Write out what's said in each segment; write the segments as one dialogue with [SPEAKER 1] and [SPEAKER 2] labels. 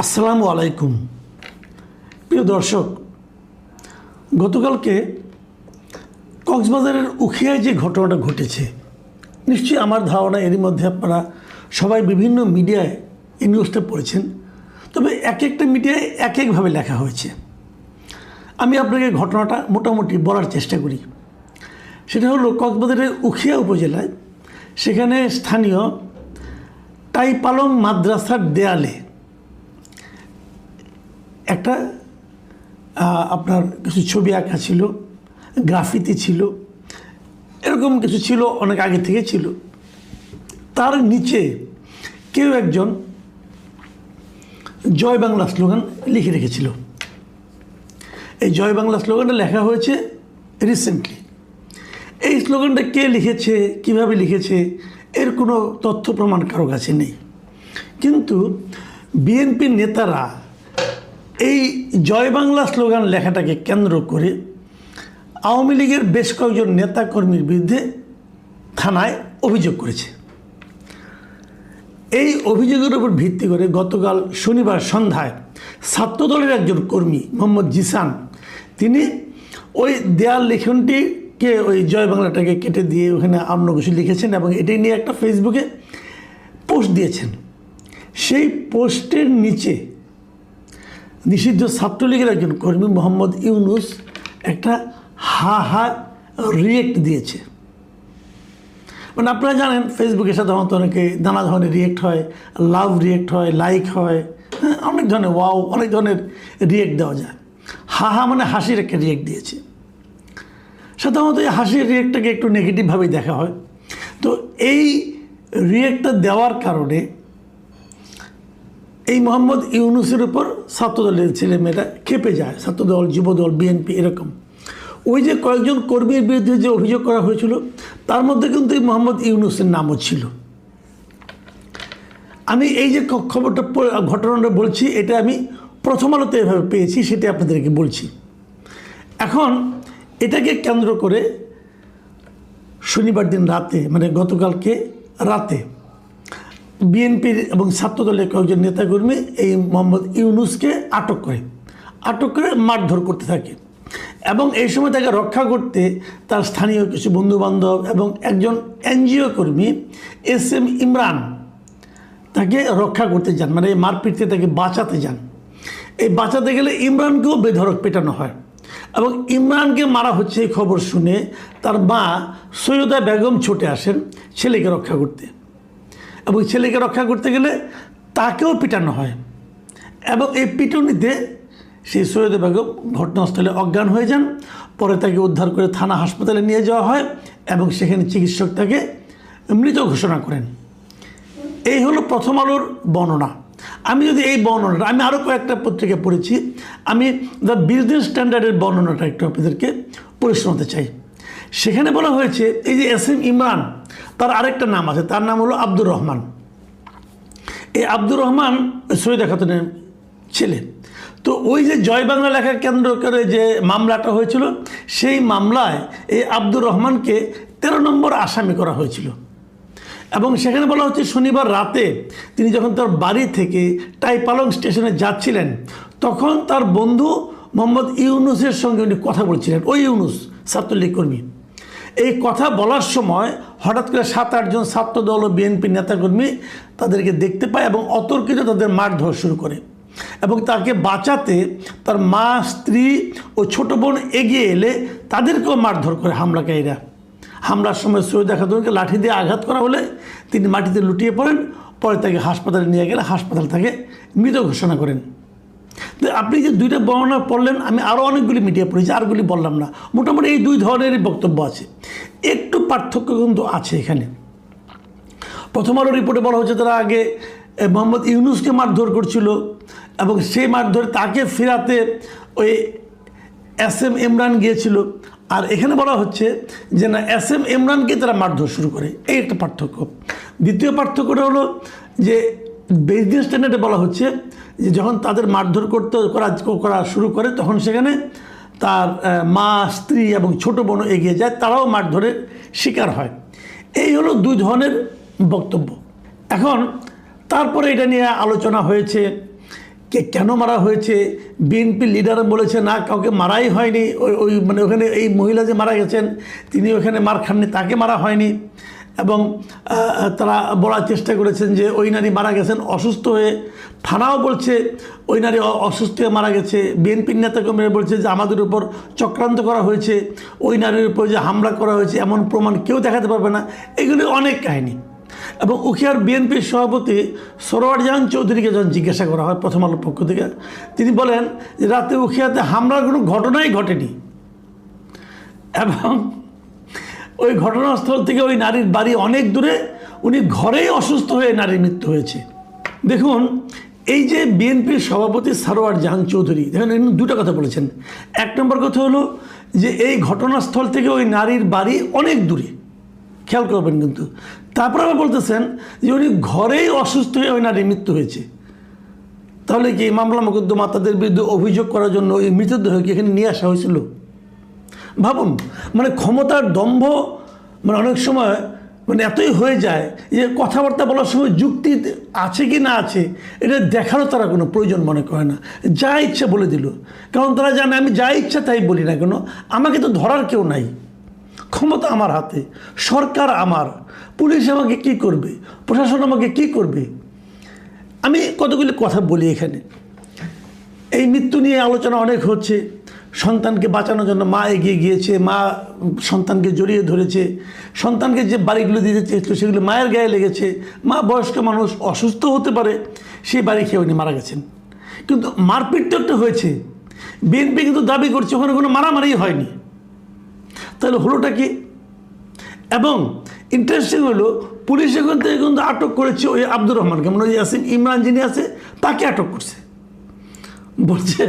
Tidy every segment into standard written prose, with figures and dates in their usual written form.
[SPEAKER 1] আসসালামু আলাইকুম প্রিয় দর্শক, গতকালকে কক্সবাজারের উখিয়ায় যে ঘটনাটা ঘটেছে, নিশ্চয়ই আমার ধারণা এরই মধ্যে আপনারা সবাই বিভিন্ন মিডিয়ায় এই নিউজটা পড়েছেন। তবে এক একটা মিডিয়ায় এক একভাবে লেখা হয়েছে। আমি আপনাকে ঘটনাটা মোটামুটি বলার চেষ্টা করি। সেটা হলো কক্সবাজারের উখিয়া উপজেলায়, সেখানে স্থানীয় টাইপালং মাদ্রাসার দেয়ালে একটা আপনার কিছু ছবি আঁকা ছিল, গ্রাফিতি ছিল, এরকম কিছু ছিল, অনেক আগে থেকে ছিল। তার নিচে কেউ একজন জয় বাংলা স্লোগান লিখে রেখেছিল। এই জয় বাংলা স্লোগানটা লেখা হয়েছে রিসেন্টলি। এই স্লোগানটা কে লিখেছে, কিভাবে লিখেছে, এর কোনো তথ্য প্রমাণ কারো কাছে নেই। কিন্তু বিএনপির নেতারা এই জয় বাংলা স্লোগান লেখাটাকে কেন্দ্র করে আওয়ামী লীগের বেশ কয়েকজন নেতাকর্মীর বিরুদ্ধে থানায় অভিযোগ করেছে। এই অভিযোগের উপর ভিত্তি করে গতকাল শনিবার সন্ধ্যায় ছাত্রদলের একজন কর্মী মোহাম্মদ জিসান, তিনি ওই দেয়াল লিখনটিকে, ওই জয় বাংলাটাকে কেটে দিয়ে ওখানে অন্য কিছু লিখেছেন এবং এটাই নিয়ে একটা ফেসবুকে পোস্ট দিয়েছেন। সেই পোস্টের নিচে নিষিদ্ধ ছাত্রলীগের একজন কর্মী মোহাম্মদ ইউনুস একটা হা রিয়েক্ট দিয়েছে। মানে আপনারা জানেন, ফেসবুকে সাধারণত অনেকে নানা ধরনের রিয়েক্ট হয়, লাভ রিয়েক্ট হয়, লাইক হয়, হ্যাঁ, অনেক ধরনের ওয়াও, অনেক ধরনের রিয়েক্ট দেওয়া যায়। হা মানে হাসির একটা রিয়েক্ট দিয়েছে। সাধারণত এই হাসির রিয়েক্টটাকে একটু নেগেটিভভাবেই দেখা হয়। তো এই রিয়েক্টটা দেওয়ার কারণে এই মোহাম্মদ ইউনুসের উপর ছাত্রদলের ছেলেমেয়েরা খেপে যায়। ছাত্রদল, যুবদল, বিএনপি, এরকম ওই যে কয়েকজন কর্মীর বিরুদ্ধে যে অভিযোগ করা হয়েছিল, তার মধ্যে কিন্তু এই মোহাম্মদ ইউনুসের নামও ছিল। আমি এই যে খবরটা, ঘটনাটা বলছি, এটা আমি প্রথম আলোতে এভাবে পেয়েছি, সেটা আপনাদেরকে বলছি। এখন এটাকে কেন্দ্র করে শনিবার দিন রাতে, মানে গতকালকে রাতে, বিএনপির এবং ছাত্রদলের কয়েকজন নেতাকর্মী এই মোহাম্মদ ইউনুসকে আটক করে মারধর করতে থাকে। এবং এই সময় তাকে রক্ষা করতে তার স্থানীয় কিছু বন্ধুবান্ধব এবং একজন এনজিও কর্মী SM ইমরান তাকে রক্ষা করতে যান, মানে এই মারপিটতে তাকে বাঁচাতে যান। এই বাঁচাতে গেলে ইমরানকেও বেধড়ক পেটানো হয় এবং ইমরানকে মারা হচ্ছে এই খবর শুনে তার মা সৈয়দা বেগম ছুটে আসেন ছেলেকে রক্ষা করতে। এবং ছেলেকে রক্ষা করতে গেলে তাকেও পিটানো হয় এবং এই পিটুনিতে সেই সৈয়দা বেগম ঘটনাস্থলে অজ্ঞান হয়ে যান। পরে তাকে উদ্ধার করে থানা হাসপাতালে নিয়ে যাওয়া হয় এবং সেখানে চিকিৎসক তাকে মৃত ঘোষণা করেন। এই হলো প্রথম আলোর বর্ণনা। আমি যদি এই বর্ণনাটা, আমি আরও কয়েকটা পত্রিকা পড়েছি, আমি দ্য বিজনেস স্ট্যান্ডার্ডের বর্ণনাটা একটু আপনাদেরকে পড়ে শোনাতে চাই। সেখানে বলা হয়েছে, এই যে SM ইমরান, তার আরেকটা নাম আছে, তার নাম হলো আব্দুর রহমান। এই আব্দুর রহমান সৈয়দা খাতুনের ছেলে। তো ওই যে জয় বাংলা লেখা কেন্দ্র করে যে মামলাটা হয়েছিল, সেই মামলায় এই আব্দুর রহমানকে 13 নম্বর আসামি করা হয়েছিল। এবং সেখানে বলা হচ্ছে, শনিবার রাতে তিনি যখন তার বাড়ি থেকে টাইপালং স্টেশনে যাচ্ছিলেন, তখন তার বন্ধু মোহাম্মদ ইউনুসের সঙ্গে উনি কথা বলছিলেন। ওই ইউনুস ছাত্রলীগ কর্মী। এই কথা বলার সময় হঠাৎ করে 7-8 জন ছাত্রদল ও বিএনপি নেতাকর্মী তাদেরকে দেখতে পায় এবং অতর্কিত তাদের মারধর শুরু করে। এবং তাকে বাঁচাতে তার মা, স্ত্রী ও ছোট বোন এগিয়ে এলে তাদেরকেও মারধর করে হামলাকারীরা। হামলার সময় সৈয়দা খাতুনকে লাঠি দিয়ে আঘাত করা হলে তিনি মাটিতে লুটিয়ে পড়েন। পরে তাকে হাসপাতালে নিয়ে গেলে হাসপাতাল থেকে মৃত ঘোষণা করেন। তো আপনি যে দুইটা বর্ণনা পড়লেন, আমি আরও অনেকগুলি মিডিয়া পড়েছি, আরগুলি বললাম না। মোটামুটি এই দুই ধরনেরই বক্তব্য আছে। একটু পার্থক্য কিন্তু আছে এখানে। প্রথম আলো রিপোর্টে বলা হচ্ছে তারা আগে মোহাম্মদ ইউনুসকে মারধর করছিল এবং সেই মারধর তাকে ফেরাতে ওই SM ইমরান গিয়েছিল। আর এখানে বলা হচ্ছে যে না, SM ইমরানকে তারা মারধর শুরু করে। এই একটা পার্থক্য। দ্বিতীয় পার্থক্যটা হলো যে বিজনেস স্ট্যান্ডার্ডে বলা হচ্ছে যে যখন তাদের মারধর করা শুরু করে, তখন সেখানে তার মা, স্ত্রী এবং ছোট বোনও এগিয়ে যায়, তারাও মারধরের শিকার হয়। এই হলো দুই ধরনের বক্তব্য। এখন তারপরে এটা নিয়ে আলোচনা হয়েছে কে কেন মারা হয়েছে, বিএনপি লিডার বলেছে না কাউকে মারাই হয়নি, ওই মানে ওখানে এই মহিলা যে মারা গেছেন তিনি ওখানে মার খাননি, তাকে মারা হয়নি। এবং তারা বলার চেষ্টা করেছেন যে ওই নারী মারা গেছেন অসুস্থ হয়ে, থানাও বলছে ওই নারী অসুস্থ হয়ে মারা গেছে। বিএনপির নেতাকর্মীরা বলছে যে আমাদের উপর চক্রান্ত করা হয়েছে, ওই নারীর উপর যে হামলা করা হয়েছে এমন প্রমাণ কেউ দেখাতে পারবে না। এগুলি অনেক কাহিনী। এবং উখিয়ার বিএনপির সভাপতি সরোয়ার জাহান চৌধুরীকে যখন জিজ্ঞাসা করা হয় প্রথম আলোর পক্ষ থেকে, তিনি বলেন যে রাতে উখিয়াতে হামলার কোনো ঘটনাই ঘটেনি এবং ওই ঘটনাস্থল থেকে ওই নারীর বাড়ি অনেক দূরে, উনি ঘরেই অসুস্থ হয়ে নারীর মৃত্যু হয়েছে। দেখুন, এই যে বিএনপির সভাপতি সরোয়ার জাহান চৌধুরী দেখেন দুটো কথা বলেছেন। এক নম্বর কথা হলো যে এই ঘটনাস্থল থেকে ওই নারীর বাড়ি অনেক দূরে, খেয়াল করবেন কিন্তু। তারপর আবার বলতেছেন যে উনি ঘরেই অসুস্থ হয়ে ওই নারীর মৃত্যু হয়েছে। তাহলে কি মামলা মোকদ্দমা তাদের বিরুদ্ধে অভিযোগ করার জন্য ওই মৃতদেহকে এখানে নিয়ে আসা হয়েছিল? ভাবুন, মানে ক্ষমতার দম্ভ মানে অনেক সময় মানে এতই হয়ে যায় যে কথাবার্তা বলার সময় যুক্তি আছে কি না আছে এটা দেখারও তারা কোনো প্রয়োজন মনে করে না, যা ইচ্ছা বলে দিল। কারণ তারা জানে আমি যা ইচ্ছা তাই বলি না কেন, আমাকে তো ধরার কেউ নাই, ক্ষমতা আমার হাতে, সরকার আমার, পুলিশ আমাকে কি করবে, প্রশাসন আমাকে কি করবে। আমি কতগুলি কথা বলি এখানে। এই মৃত্যু নিয়ে আলোচনা অনেক হচ্ছে, সন্তানকে বাঁচানোর জন্য মা এগিয়ে গিয়েছে, মা সন্তানকে জড়িয়ে ধরেছে, সন্তানকে যে বাড়িগুলো দিতে চেয়েছিল সেগুলো মায়ের গায়ে লেগেছে, মা বয়স্ক মানুষ অসুস্থ হতে পারে, সেই বাড়ি খেয়ে উনি মারা গেছেন। কিন্তু মারপিট তো একটা হয়েছে, বিএনপি কিন্তু দাবি করছে ওখানে কোনো মারামারি হয়নি। তাহলে হলোটা কি? এবং ইন্টারেস্টিং হলো পুলিশ এখান থেকে কিন্তু আটক করেছে ওই আব্দুর রহমানকে, মানে ওই ইয়াসিন ইমরান যিনি আছে তাকে আটক করছে, বলছে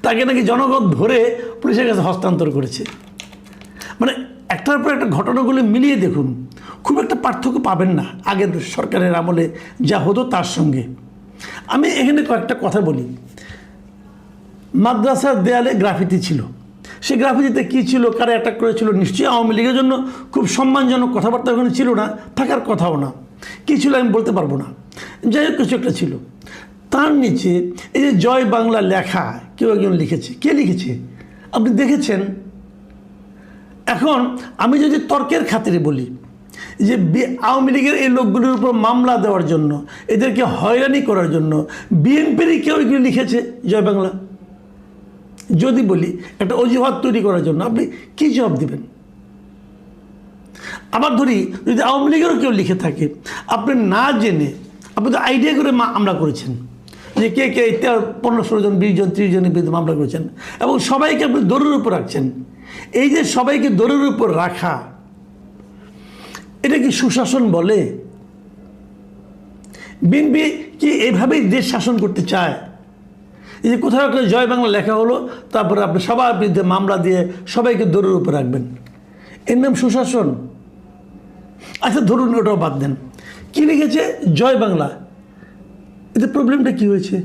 [SPEAKER 1] তাকে নাকি জনগণ ধরে পুলিশের কাছে হস্তান্তর করেছে। মানে একটার পর একটা ঘটনাগুলো মিলিয়ে দেখুন, খুব একটা পার্থক্য পাবেন না আগের সরকারের আমলে যা হতো তার সঙ্গে। আমি এখানে কয়েকটা কথা বলি। মাদ্রাসার দেয়ালে গ্রাফিতি ছিল, সেই গ্রাফিতিতে কী ছিল, কারা অ্যাটাক করেছিল, নিশ্চয়ই আওয়ামী লীগের জন্য খুব সম্মানজনক কথাবার্তা ওখানে ছিল না, থাকার কথাও না। কী ছিল আমি বলতে পারবো না, যাই হোক কিছু একটা ছিল। তার নিচে এই যে জয় বাংলা লেখা কেউ একজন লিখেছে, কে লিখেছে আপনি দেখেছেন? এখন আমি যদি তর্কের খাতিরে বলি যে আওয়ামী লীগের এই লোকগুলির উপর মামলা দেওয়ার জন্য, এদেরকে হয়রানি করার জন্য বিএনপিরই কেউ এগুলো লিখেছে জয় বাংলা, যদি বলি একটা অজুহাত তৈরি করার জন্য, আপনি কী জবাব দেবেন? আবার ধরি যদি আওয়ামী লীগেরও কেউ লিখে থাকে, আপনি না জেনে আপনি তো আইডিয়া করে মামলা করেছেন যে কে কে 15-16 জন 20 জন 30 জনের বিরুদ্ধে মামলা করেছেন এবং সবাইকে আপনি দৌড়ের উপর রাখছেন। এই যে সবাইকে দৌড়ের উপর রাখা, এটা কি সুশাসন বলে? বিএনপি কি এইভাবেই দেশ শাসন করতে চায়? এই যে কোথাও একটা জয় বাংলা লেখা হলো, তারপরে আপনি সবার বিরুদ্ধে মামলা দিয়ে সবাইকে দৌড়ের উপর রাখবেন, এর নাম সুশাসন? আচ্ছা ধরুন ওটাও বাদ দেন, কী লিখেছে জয় বাংলা, এতে প্রবলেমটা কী হয়েছে?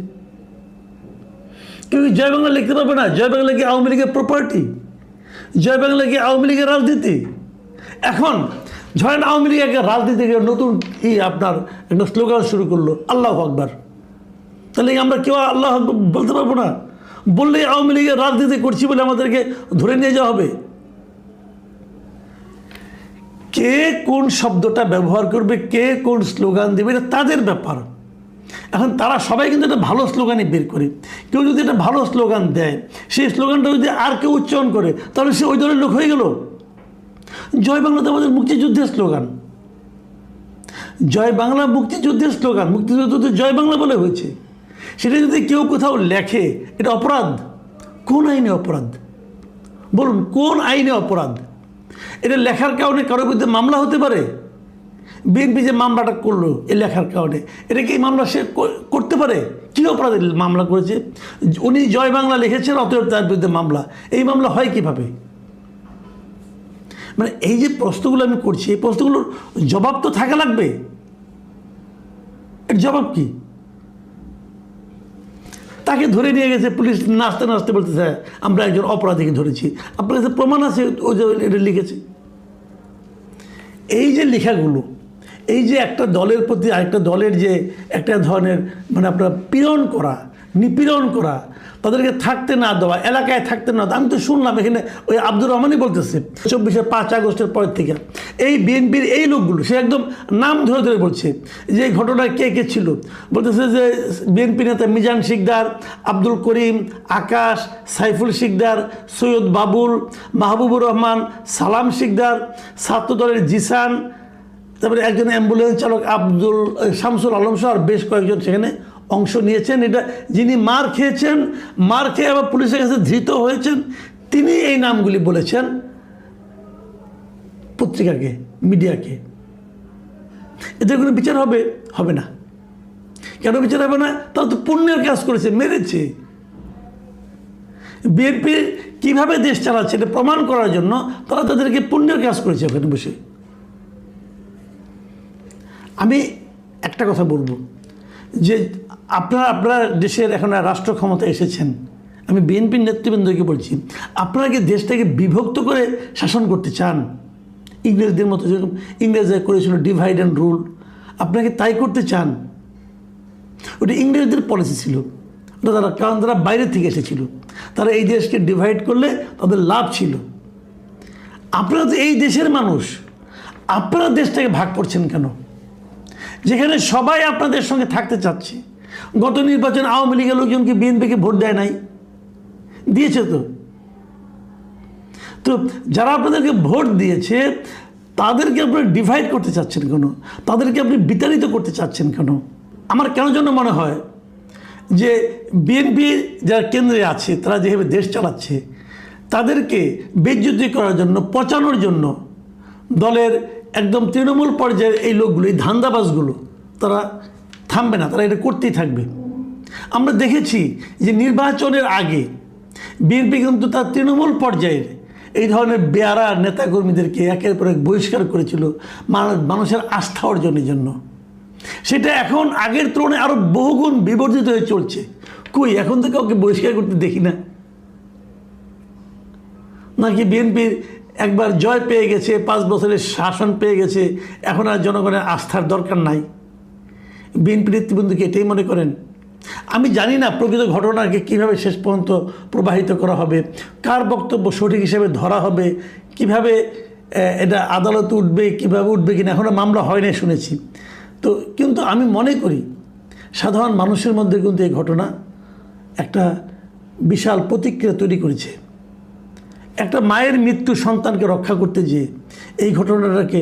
[SPEAKER 1] কেউ জয় বাংলা লিখতে পারবে না? জয় বাংলা কি আওয়ামী লীগের প্রপার্টি? জয় বাংলা কি আওয়ামী লীগের রাজনীতি? এখন ধরেন আওয়ামী লীগ একটা রাজনীতিকে নতুন আপনার একটা স্লোগান শুরু করলো আল্লাহু আকবার, তাহলে আমরা কেউ আল্লাহ বলতে পারবো না? বললেই আওয়ামী লীগের রাজনীতি করছি বলে আমাদেরকে ধরে নিয়ে যাওয়া হবে? কে কোন শব্দটা ব্যবহার করবে, কে কোন স্লোগান দেবে, এটা তাদের ব্যাপার। এখন তারা সবাই কিন্তু একটা ভালো স্লোগানই বের করে, কেউ যদি একটা ভালো স্লোগান দেয়, সেই স্লোগানটা যদি আর কেউ উচ্চারণ করে তাহলে সে ওই দলের লোক হয়ে গেল। জয় বাংলা তো আমাদের মুক্তিযুদ্ধের স্লোগান, জয় বাংলা মুক্তিযুদ্ধের স্লোগান, মুক্তিযুদ্ধ তো জয় বাংলা বলে হয়েছে। সেটা যদি কেউ কোথাও লেখে, এটা অপরাধ? কোন আইনে অপরাধ বলুন, কোন আইনে অপরাধ? এটা লেখার কারণে কারোর বিরুদ্ধে মামলা হতে পারে? বিএনপি যে মামলাটা করলো এই লেখার কারণে, এটা কি মামলা সে করতে পারে? কী অপরাধে মামলা করেছে? উনি জয় বাংলা লিখেছেন, অতএব তার বিরুদ্ধে মামলা। এই মামলা হয় কীভাবে? মানে এই যে প্রশ্নগুলো আমি করছি, এই প্রশ্নগুলোর জবাব তো থাকা লাগবে। এর জবাব কি? তাকে ধরে নিয়ে গেছে পুলিশ, নাচতে নাচতে বলতেছে আমরা একজন অপরাধীকে ধরেছি। আপনার কাছে প্রমাণ আছে ও যে এটা লিখেছে? এই যে লেখাগুলো, এই যে একটা দলের প্রতি আরেকটা দলের যে একটা ধরনের মানে আপনার পীড়ন করা, নিপীড়ন করা, তাদেরকে থাকতে না দেওয়া, এলাকায় থাকতে না দেওয়া। আমি তো শুনলাম এখানে ওই আব্দুর রহমানই বলতেছে 5 আগস্টের পর থেকে এই বিএনপির এই লোকগুলো, সে একদম নাম ধরে ধরে বলছে যে এই ঘটনায় কে কে ছিল। বলতেছে যে বিএনপি নেতা মিজান শিকদার, আব্দুল করিম, আকাশ, সাইফুল শিকদার, সৈয়দ বাবুল, মাহবুবুর রহমান, সালাম শিকদার, ছাত্রদলের জিসান, তারপরে একজন অ্যাম্বুলেন্স চালক শামসুল আলম সহ আর বেশ কয়েকজন সেখানে অংশ নিয়েছেন। এটা যিনি মার খেয়েছেন, মার খেয়ে আবার পুলিশের কাছে ধৃত হয়েছেন, তিনি এই নামগুলি বলেছেন পত্রিকাকে, মিডিয়াকে। এদের কোনো বিচার হবে? হবে না। কেন বিচার হবে না? তারা তো পুণ্যের কাজ করেছে, মেরেছে। বিএনপি কিভাবে দেশ চালাচ্ছে এটা প্রমাণ করার জন্য তারা তাদেরকে পুণ্যের কাজ করেছে ওখানে বসে। আমি একটা কথা বলবো যে আপনারা দেশের এখন রাষ্ট্র ক্ষমতা এসেছেন, আমি বিএনপির নেতৃবৃন্দকে বলছি, আপনারা কি দেশটাকে বিভক্ত করে শাসন করতে চান? ইংরেজদের মতো, যেরকম ইংরেজরা করেছিল ডিভাইড অ্যান্ড রুল, আপনাকে তাই করতে চান? ওটা ইংরেজদের পলিসি ছিল, ওটা কারণ তারা বাইরে থেকে এসেছিল, তারা এই দেশকে ডিভাইড করলে তাদের লাভ ছিল। আপনারা তো এই দেশের মানুষ, আপনারা দেশটাকে ভাগ করছেন কেন? যেখানে সবাই আপনাদের সঙ্গে থাকতে চাচ্ছে। গত নির্বাচন আওয়ামী লীগের লোকজন কি বিএনপিকে ভোট দেয় নাই? দিয়েছে তো। তো যারা আপনাদেরকে ভোট দিয়েছে তাদেরকে আপনারা ডিভাইড করতে চাচ্ছেন কেন? তাদেরকে আপনি বিতাড়িত করতে চাচ্ছেন কেন? আমার কেন জন্য মনে হয় যে বিএনপি যারা কেন্দ্রে আছে, তারা যেভাবে দেশ চালাচ্ছে, তাদেরকে বেইজ্জতি করার জন্য, পচানোর জন্য দলের একদম তৃণমূল পর্যায়ের এই লোকগুলো, এই ধান্দাবাজগুলো, তারা থামবে না, তারা এটা করতেই থাকবে। আমরা দেখেছি যে নির্বাচনের আগে বিএনপি কিন্তু তার তৃণমূল পর্যায়ের এই ধরনের বেয়ারা নেতাকর্মীদেরকে একের পর এক বহিষ্কার করেছিল মানুষের আস্থা অর্জনের জন্য। সেটা এখন আগের তুলনায় আরও বহুগুণ বিবর্ধিত হয়ে চলছে। কই, এখন তো কাউকে বহিষ্কার করতে দেখি না। নাকি বিএনপির একবার জয় পেয়ে গেছে, 5 বছরের শাসন পেয়ে গেছে, এখন আর জনগণের আস্থার দরকার নাই? বিএনপি নেতৃবৃন্দকে এটাই মনে করেন? আমি জানি না প্রকৃত ঘটনাকে কীভাবে শেষ পর্যন্ত প্রবাহিত করা হবে, কার বক্তব্য সঠিক হিসেবে ধরা হবে, কিভাবে এটা আদালতে উঠবে, কীভাবে উঠবে কিনা, এখনও মামলা হয় নাই শুনেছি। তো কিন্তু আমি মনে করি সাধারণ মানুষের মধ্যে কিন্তু এই ঘটনা একটা বিশাল প্রতিক্রিয়া তৈরি করেছে। একটা মায়ের মৃত্যু সন্তানকে রক্ষা করতে যেয়ে এই ঘটনাটাকে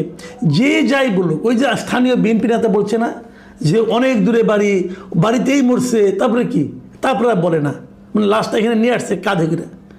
[SPEAKER 1] যে যাই বলুক, ওই যে স্থানীয় বিএনপি নেতা বলছে না যে অনেক দূরে বাড়িতেই মরছে, তারপরে কি, তারপরে বলে না, মানে লাশটা এখানে নিয়ে আসছে কাঁধে করে।